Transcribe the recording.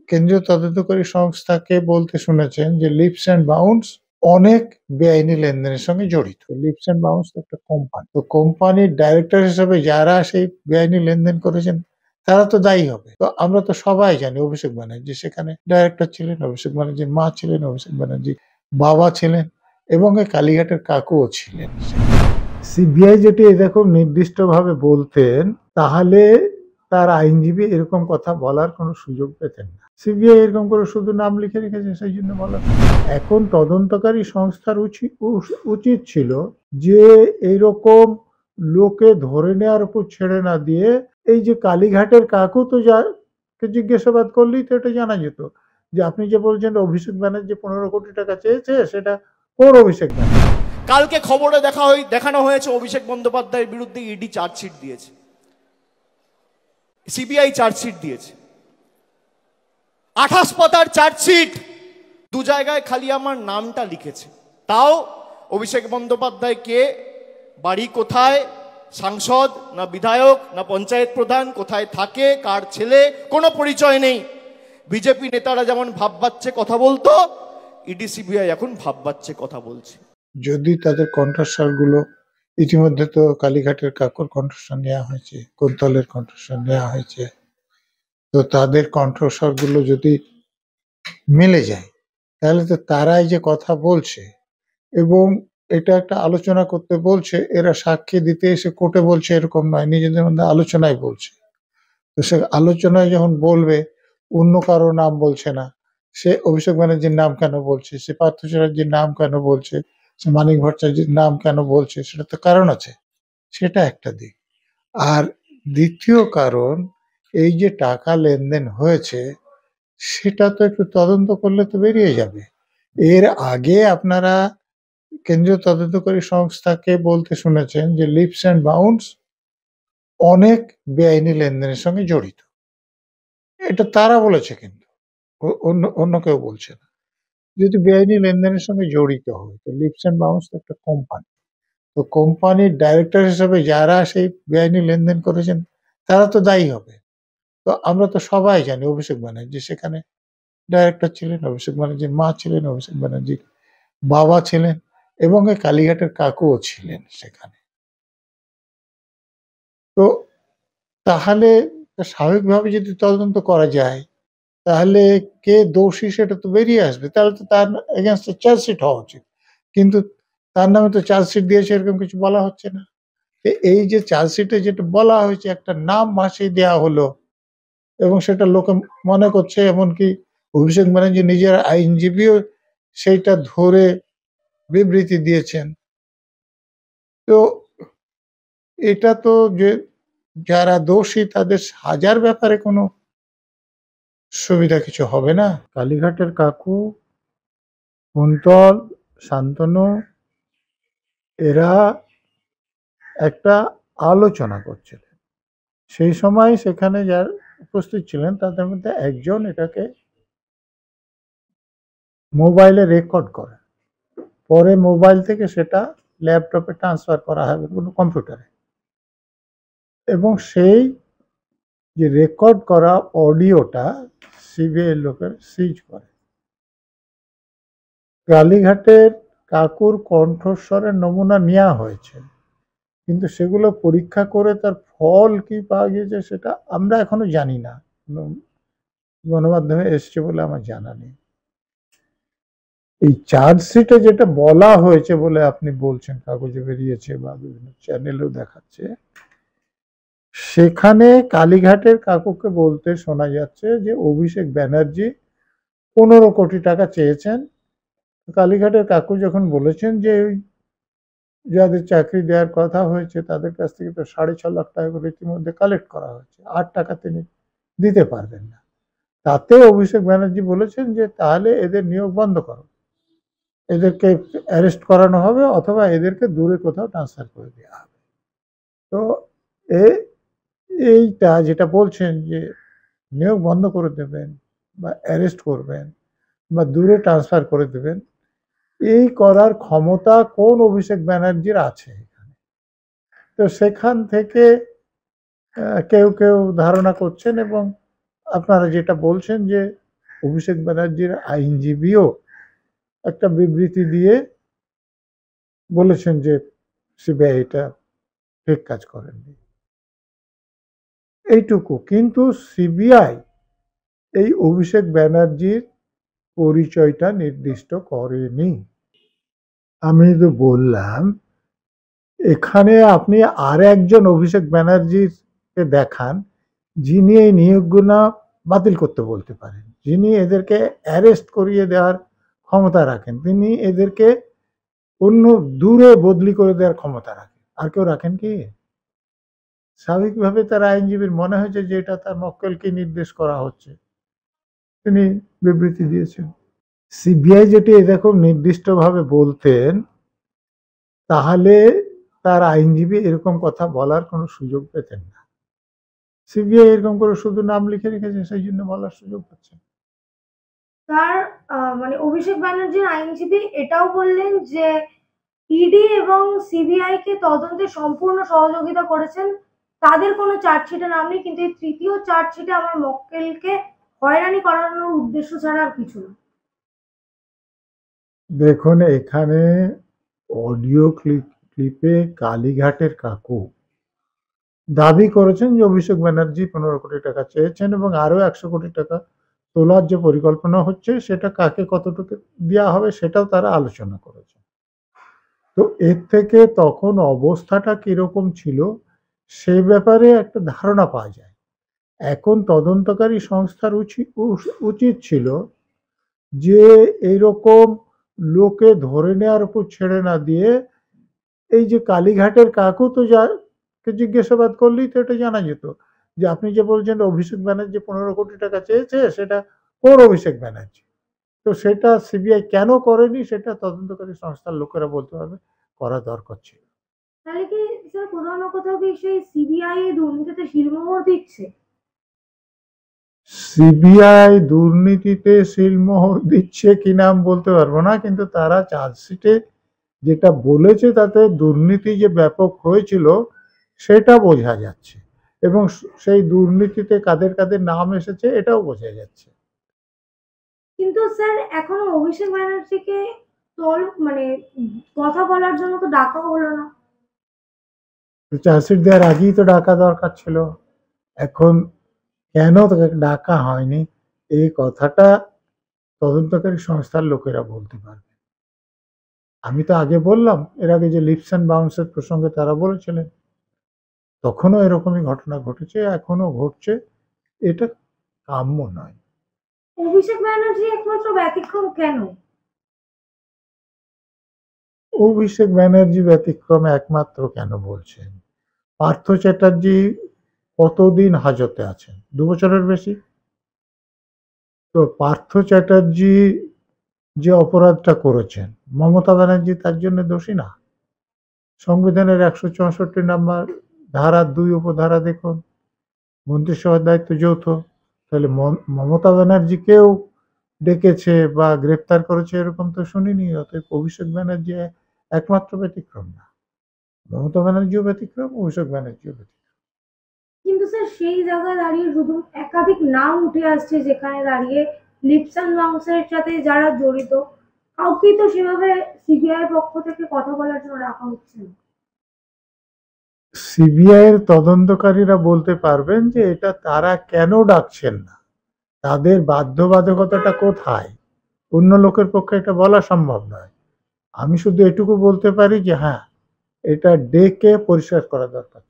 কেন্দ্রীয় তদন্তকারী সংস্থাকে বলতে শুনেছেন যে লিপস অ্যান্ড বাউন্স অনেক বেআইনি লেনদেনের সঙ্গে জড়িত। লিপস অ্যান্ড বাউন্স একটা কোম্পানি। তো কোম্পানির ডাইরেক্টর হিসেবে যারা সেই বেআইনি লেনদেন করেছেন তারা তো দায়ী হবে। তো আমরা তো সবাই জানি অভিষেক ব্যানার্জি সেখানে ডাইরেক্টর ছিলেন, অভিষেক ব্যানার্জির মা ছিলেন, অভিষেক ব্যানার্জির বাবা ছিলেন এবং এই কালীঘাটের কাকুও ছিলেন। সিবিআই যদি এরকম নির্দিষ্টভাবে বলতেন তাহলে তার আইনজীবী এরকম কথা বলার কোনো সুযোগ পেতেন না। সিবিআই এরকম করে শুধু নাম লিখে রেখেছে সেই জন্য বলা। এখন তদন্তকারী সংস্থার উচিত ছিল যে এইরকম লোকে ধরে নেওয়ার উপর ছেড়ে না দিয়ে এই যে কালীঘাটের কাকু তো জিজ্ঞাসাবাদ করলেই তো এটা জানা যেত যে আপনি যে বলছেন অভিষেক ব্যানার্জি 15 কোটি টাকা চেয়েছে সেটা কোন অভিষেক ব্যানার্জি। কালকে খবরে দেখানো হয়েছে অভিষেক বন্দ্যোপাধ্যায়ের বিরুদ্ধে ইডি চার্জশিট দিয়েছে, সিবিআই চার্জশিট দিয়েছে, 28 পাতার চার্জশিট, 2 জায়গায় খালি আমার নামটা লিখেছে। তাও অভিষেক বন্দ্যোপাধ্যায় কে, বাড়ি কোথায়, সাংসদ না বিধায়ক না পঞ্চায়েত প্রধান, কোথায় থাকে, কার ছেলে, কোনো পরিচয় নেই। বিজেপি নেতারা যেমন ভাববাচ্ছে কথা বলতো, ইডি সিবিআই এখন ভাববাচ্ছে কথা বলছে। যদি তাদের কণ্ঠস্বরগুলো ইতিমধ্যে তো কালীঘাটের কাকুর কণ্ঠস্বর নেওয়া হয়েছে, কোন্তলের কণ্ঠস্বর নেওয়া হয়েছে, তো তাদের কণ্ঠস্বরগুলো যদি মিলে যায় তাহলে তো তারাই যে কথা বলছে এবং এটা একটা আলোচনা করতে বলছে, এরা সাক্ষী দিতে এসে কোর্টে বলছে এরকম নয়, নিজেদের মধ্যে আলোচনায় বলছে। তো সে আলোচনায় যখন বলবে অন্য কারো নাম বলছে না, সে অভিষেক ব্যানার্জির নাম কেন বলছে, সে পার্থ চ্যাটার্জির নাম কেন বলছে, সে মানিক ভট্টাচার্যের নাম কেন বলছে, সেটা তো কারণ আছে। সেটা একটা দিক। আর দ্বিতীয় কারণ, এই যে টাকা লেনদেন হয়েছে সেটা তো একটু তদন্ত করলে তো বেরিয়ে যাবে। এর আগে আপনারা কেন্দ্রীয় তদন্তকারী সংস্থাকে বলতে শুনেছেন যে লিপস অ্যান্ড বাউন্স অনেক বেআইনি লেনদেনের সঙ্গে জড়িত। এটা তারা বলেছে, কিন্তু অন্য কেউ বলছে না। যদি বেআইনি লেনদেনের সঙ্গে জড়িত হয় তো লিপস অ্যান্ড বাউন্স একটা কোম্পানি। তো কোম্পানির ডাইরেক্টর হিসেবে যারা সেই বেআইনি লেনদেন করেছেন তারা তো দায়ী হবে। তো আমরা তো সবাই জানি অভিষেক ব্যানার্জি সেখানে ডাইরেক্টর ছিলেন, অভিষেক ব্যানার্জির মা ছিলেন, অভিষেক ব্যানার্জির বাবা ছিলেন এবং এই কালীঘাটের কাকুও ছিলেন সেখানে। তো তাহলে স্বাভাবিকভাবে যদি তদন্ত করা যায় তাহলে কে দোষী সেটা তো বেরিয়ে আসবে। তাহলে তো তার এগেইনস্টে চার্জশিট হওয়া উচিত, কিন্তু তার নামে তো চার্জশিট দিয়েছে এরকম কিছু বলা হচ্ছে না। এই যে চার্জশিটে যেটা বলা হয়েছে একটা নাম ভাসিয়ে দেওয়া হলো এবং সেটা লোকে মনে করছে, এমনকি অভিষেক ব্যানার্জি নিজের আইনজীবীও সেইটা ধরে বিবৃতি দিয়েছেন। তো এটা তো যে যারা দোষী তাদের সাজার ব্যাপারে কোনো সুবিধা কিছু হবে না। কালীঘাটের কাকু, কুন্তল, শান্তনু এরা একটা আলোচনা করছিলেন। সেই সময় সেখানে যারা উপস্থিত ছিলেন তাদের মধ্যে একজন এটাকে মোবাইলে রেকর্ড করে, পরে মোবাইল থেকে সেটা ল্যাপটপে ট্রান্সফার করা হবে কোনো কম্পিউটারে, এবং সেই যে রেকর্ড করা অডিওটা সিবিআই লোকের সিজ করে। কালীঘাটের কাকুর কণ্ঠস্বরের নমুনা নেওয়া হয়েছে, কিন্তু সেগুলো পরীক্ষা করে তার ফল কি পাওয়া গিয়েছে সেটা আমরা এখনো জানি না, গণমাধ্যমে এসছে বলে আমার জানা নেই। এই চার্জশিটে যেটা বলা হয়েছে বলে আপনি বলছেন, কাগজে বেরিয়েছে বা বিভিন্ন চ্যানেলেও দেখাচ্ছে, সেখানে কালীঘাটের কাকুকে বলতে শোনা যাচ্ছে যে অভিষেক ব্যানার্জি 15 কোটি টাকা চেয়েছেন। কালীঘাটের কাকু যখন বলেছেন যে ওই যাদের চাকরি দেওয়ার কথা হয়েছে তাদের কাছ থেকে তো 6.5 লাখ টাকা করে ইতিমধ্যে কালেক্ট করা হয়েছে, 8 টাকা তিনি দিতে পারবেন না। তাতে অভিষেক ব্যানার্জি বলেছেন যে তাহলে এদের নিয়োগ বন্ধ করো, এদেরকে অ্যারেস্ট করানো হবে অথবা এদেরকে দূরে কোথাও ট্রান্সফার করে দেওয়া হবে। তো এইটা যেটা বলছেন যে নিয়োগ বন্ধ করে দেবেন বা অ্যারেস্ট করবেন বা দূরে ট্রান্সফার করে দেবেন, এই করার ক্ষমতা কোন অভিষেক ব্যানার্জির আছে এখানে? তো সেখান থেকে কেউ কেউ ধারণা করছেন এবং আপনারা যেটা বলছেন যে অভিষেক ব্যানার্জির আইনজীবীও একটা বিবৃতি দিয়ে বলেছেন যে সিবিআই এটা ঠিক কাজ করেননি, এইটুকু। কিন্তু সিবিআই এই অভিষেক ব্যানার্জির পরিচয়টা নির্দিষ্ট করেনি। আমি তো বললাম এখানে আপনি আর একজন অভিষেক ব্যানার্জিকে দেখান যিনি এই নিয়োগগুলো বাতিল করতে বলতে পারেন, যিনি এদেরকে অ্যারেস্ট করিয়ে দেওয়ার ক্ষমতা রাখেন, তিনি এদেরকে অন্য দূরে বদলি করে দেওয়ার ক্ষমতা রাখেন। আর কেউ রাখেন কি? স্বাভাবিকভাবে তার আইনজীবীর মনে হয়েছে যে এটা তার মক্কেলকে নির্দেশ করা হচ্ছে, তিনি বিবৃতি দিয়েছেন। সিবিআই যেটি এরকম নির্দিষ্টভাবে বলতেন তাহলে তার আইনজীবী এরকম কথা বলার কোনো সুযোগ পেতেন না। সিবিআই এরকম করে শুধু নাম লিখে রেখেছে, সেই জন্য বলার সুযোগ পাচ্ছে। তার মানে অভিষেক ব্যানার্জির আইনজীবী এটাও বললেন যে ইডি এবং সিবিআই কে তদন্তে সম্পূর্ণ সহযোগিতা করেছেন, তাদের কোনো চার্জশিটে নাম নেই, কিন্তু এই তৃতীয় চার্জশিটে আমার মক্কেলকে হয়রানি করানোর উদ্দেশ্য ছাড়া আর কিছু না। দেখুন, এখানে অডিও ক্লিপে কালীঘাটের কাকু দাবি করেছেন যে অভিষেক ব্যানার্জি 15 কোটি টাকা চেয়েছেন এবং আরো 100 কোটি টাকা তোলার যে পরিকল্পনা হচ্ছে সেটা কাকে কতটুকু দেওয়া হবে সেটাও তারা আলোচনা করেছে। তো এর থেকে তখন অবস্থাটা কিরকম ছিল সে ব্যাপারে একটা ধারণা পাওয়া যায়। এখন তদন্তকারী সংস্থার উচিত ছিল যে এইরকম লোকে ধরে নেওয়ার উপর ছেড়ে না দিয়ে এই যে কালীঘাটের কাকু তো জিজ্ঞাসাবাদ করলেই তো এটা জানা যেত যে আপনি যে বলছেন অভিষেক ব্যানার্জি 15 কোটি টাকা চেয়েছে, সেটা কোন অভিষেক ব্যানার্জি? তো সেটা সিবিআই কেন করেনি সেটা তদন্তকারী সংস্থার লোকেরা বলতে পারবে, করা দরকার ছিল। তাহলে কি স্যার কোথাও না কোথাও কি সেই সিবিআই দুর্নীতিতে শিলমোহর দিচ্ছে? সিবিআই দুর্নীতিতে সিলমোহর দিচ্ছে কিনা আমি বলতে পারবো না, কিন্তু তারা চার্জশিটে যেটা বলেছে তাতে দুর্নীতি যে ব্যাপক হয়েছিল সেটা বোঝা যাচ্ছে এবং সেই দুর্নীতিতে কাদের কাদের নাম এসেছে এটাও বোঝা যাচ্ছে। কিন্তু স্যার এখনো অভিষেক ব্যানার্জিকে মানে কথা বলার জন্য তো ডাকা হলো না। চার্জশিট দেওয়ার আগেই তো ডাকা দরকার ছিল, এখন কেন তাকে ডাকা হয়নি এই কথাটা তদন্তকারী সংস্থার লোকেরা বলতে পারবে। আমি তো আগে বললাম এর আগে যে লিপস অ্যান্ড বাউন্সের প্রসঙ্গে তারা বলেছিলেন, তখনও এরকমই ঘটনা ঘটেছে, এখনো ঘটছে, এটা কাম্য নয়। অভিষেক ব্যানার্জি একমাত্র ব্যতিক্রম কেন? অভিষেক ব্যানার্জি ব্যতিক্রম একমাত্র কেন বলছেন? পার্থ চ্যাটার্জি কতদিন হাজতে আছেন? 2 বছরের বেশি। তো পার্থ চ্যাটার্জি যে অপরাধটা করেছেন, মমতা ব্যানার্জি তার জন্য দোষী না। সংবিধানের 164 নম্বর ধারা 2 উপধারা দেখুন, মন্ত্রিসভার দায়িত্ব যৌথ। তাহলে মমতা ব্যানার্জিকেও ডেকেছে বা গ্রেপ্তার করেছে এরকম তো শুনিনি। অতএব অভিষেক ব্যানার্জি একমাত্র ব্যতিক্রম না, মমতা ব্যানার্জিও ব্যতিক্রম, অভিষেক ব্যানার্জিও ব্যতিক্রম। কিন্তু স্যার সেই জায়গায় দাঁড়িয়ে শুধু একাধিক নাম উঠে আসছে, যেখানে দাঁড়িয়ে লিপস অ্যান্ড বাউন্সের সাথে যারা জড়িত কাউকেই তো সেভাবে সিবিআই পক্ষ থেকে কথা বলার জন্য রাখা হচ্ছে না। সিবিআই এর তদন্তকারীরা বলতে পারবেন যে এটা তারা কেন ডাকছেন না, তাদের বাধ্যবাধকতাটা কোথায়। অন্য লোকের পক্ষে এটা বলা সম্ভব নয়। আমি শুধু এটুকু বলতে পারি যে হ্যাঁ, এটা ডেকে পরিষ্কার করা দরকার।